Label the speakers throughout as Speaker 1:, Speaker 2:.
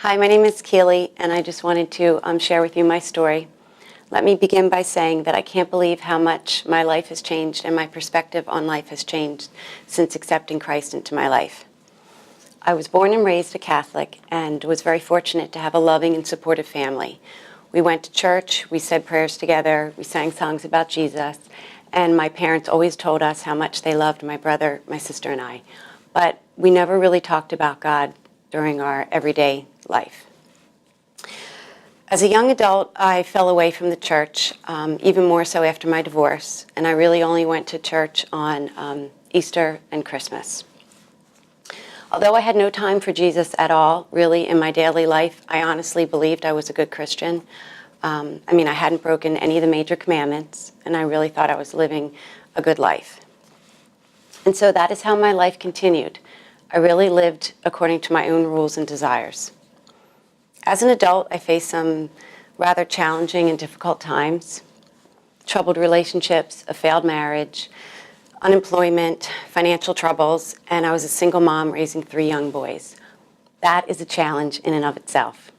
Speaker 1: Hi, my name is Keely, and I just wanted to share with you my story. Let me begin by saying that I can't believe how much my life has changed and my perspective on life has changed since accepting Christ into my life. I was born and raised a Catholic and was very fortunate to have a loving and supportive family. We went to church, we said prayers together, we sang songs about Jesus, and my parents always told us how much they loved my brother, my sister, and I. But we never really talked about God during our everyday life. As a young adult, I fell away from the church, even more so after my divorce, and I really only went to church on Easter and Christmas. Although I had no time for Jesus at all, really, in my daily life, I honestly believed I was a good Christian. I hadn't broken any of the major commandments, and I really thought I was living a good life. And so that is how my life continued. I really lived according to my own rules and desires. As an adult, I faced some rather challenging and difficult times: troubled relationships, a failed marriage, unemployment, financial troubles, and I was a single mom raising 3 young boys. That is a challenge in and of itself.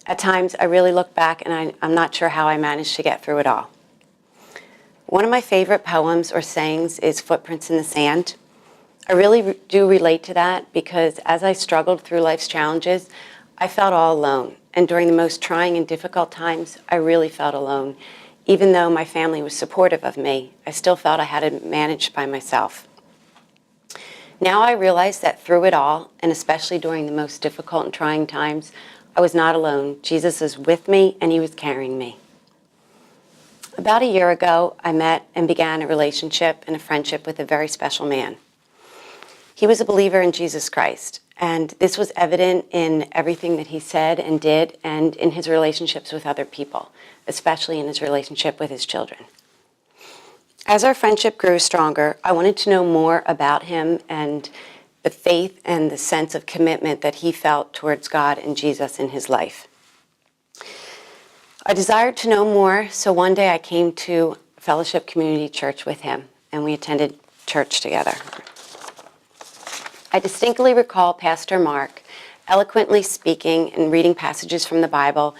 Speaker 1: At times, I really look back and I'm not sure how I managed to get through it all. One of my favorite poems or sayings is "Footprints in the Sand." I really do relate to that because as I struggled through life's challenges, I felt all alone. And during the most trying and difficult times, I really felt alone. Even though my family was supportive of me, I still felt I had to manage by myself. Now I realize that through it all, and especially during the most difficult and trying times, I was not alone. Jesus is with me, and he was carrying me. About a year ago, I met and began a relationship and a friendship with a very special man. He was a believer in Jesus Christ, and this was evident in everything that he said and did, and in his relationships with other people, especially in his relationship with his children. As our friendship grew stronger, I wanted to know more about him and the faith and the sense of commitment that he felt towards God and Jesus in his life. I desired to know more, so one day I came to Fellowship Community Church with him, and we attended church together. I distinctly recall Pastor Mark eloquently speaking and reading passages from the Bible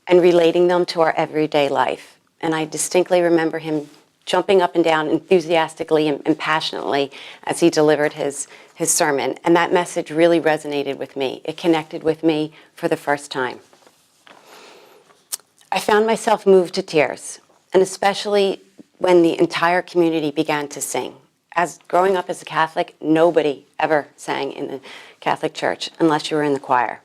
Speaker 1: and relating them to our everyday life. And I distinctly remember him jumping up and down enthusiastically and passionately as he delivered his sermon. And that message really resonated with me. It connected with me for the first time. I found myself moved to tears, and especially when the entire community began to sing. As growing up as a Catholic, nobody ever sang in the Catholic Church unless you were in the choir.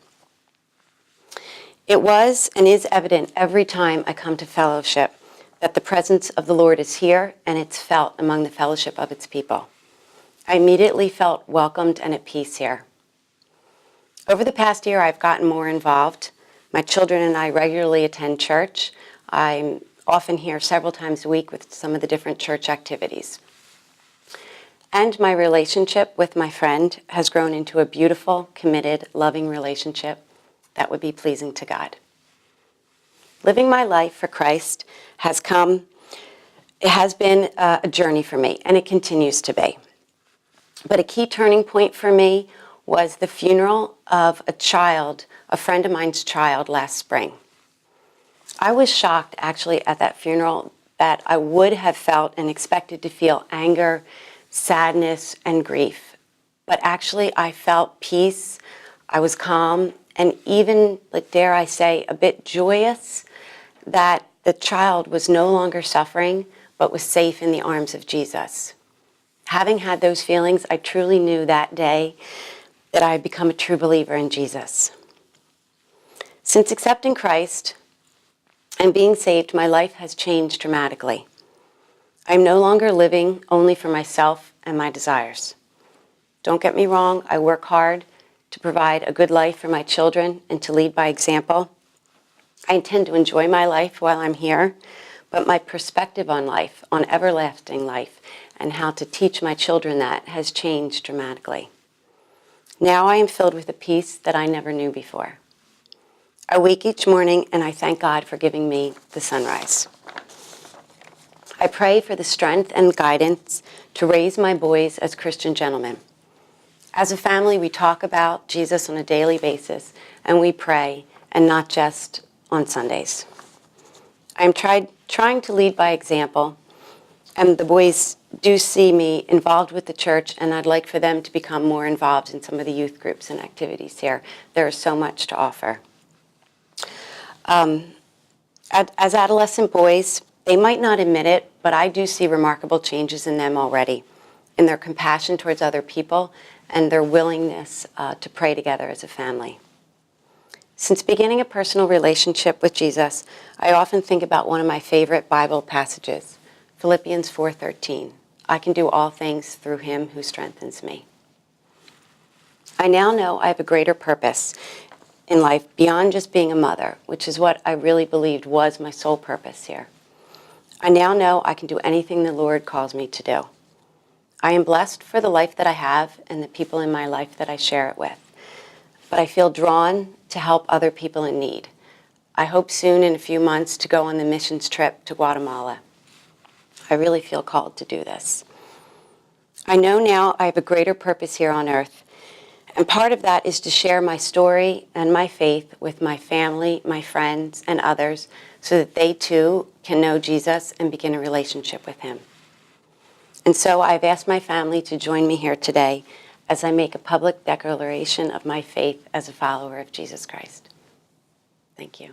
Speaker 1: It was and is evident every time I come to fellowship that the presence of the Lord is here and it's felt among the fellowship of its people. I immediately felt welcomed and at peace here. Over the past year, I've gotten more involved. My children and I regularly attend church. I'm often here several times a week with some of the different church activities. And my relationship with my friend has grown into a beautiful, committed, loving relationship that would be pleasing to God. Living my life for Christ has been a journey for me, and it continues to be. But a key turning point for me was the funeral of a friend of mine's child last spring. I was shocked, actually, at that funeral that I would have felt and expected to feel anger, sadness, and grief. But actually, I felt peace, I was calm, and even, dare I say, a bit joyous that the child was no longer suffering, but was safe in the arms of Jesus. Having had those feelings, I truly knew that day that I had become a true believer in Jesus. Since accepting Christ and being saved, my life has changed dramatically. I'm no longer living only for myself and my desires. Don't get me wrong, I work hard to provide a good life for my children and to lead by example. I intend to enjoy my life while I'm here, but my perspective on life, on everlasting life, and how to teach my children that has changed dramatically. Now I am filled with a peace that I never knew before. I wake each morning and I thank God for giving me the sunrise. I pray for the strength and guidance to raise my boys as Christian gentlemen. As a family, we talk about Jesus on a daily basis, and we pray, and not just on Sundays. I'm trying to lead by example, and the boys do see me involved with the church, and I'd like for them to become more involved in some of the youth groups and activities here. There is so much to offer. As adolescent boys, they might not admit it, but I do see remarkable changes in them already, in their compassion towards other people and their willingness to pray together as a family. Since beginning a personal relationship with Jesus, I often think about one of my favorite Bible passages, Philippians 4:13. I can do all things through him who strengthens me. I now know I have a greater purpose in life beyond just being a mother, which is what I really believed was my sole purpose here. I now know I can do anything the Lord calls me to do. I am blessed for the life that I have and the people in my life that I share it with. But I feel drawn to help other people in need. I hope soon, in a few months, to go on the missions trip to Guatemala. I really feel called to do this. I know now I have a greater purpose here on earth, and part of that is to share my story and my faith with my family, my friends, and others so that they too can know Jesus and begin a relationship with him. And so I've asked my family to join me here today as I make a public declaration of my faith as a follower of Jesus Christ. Thank you.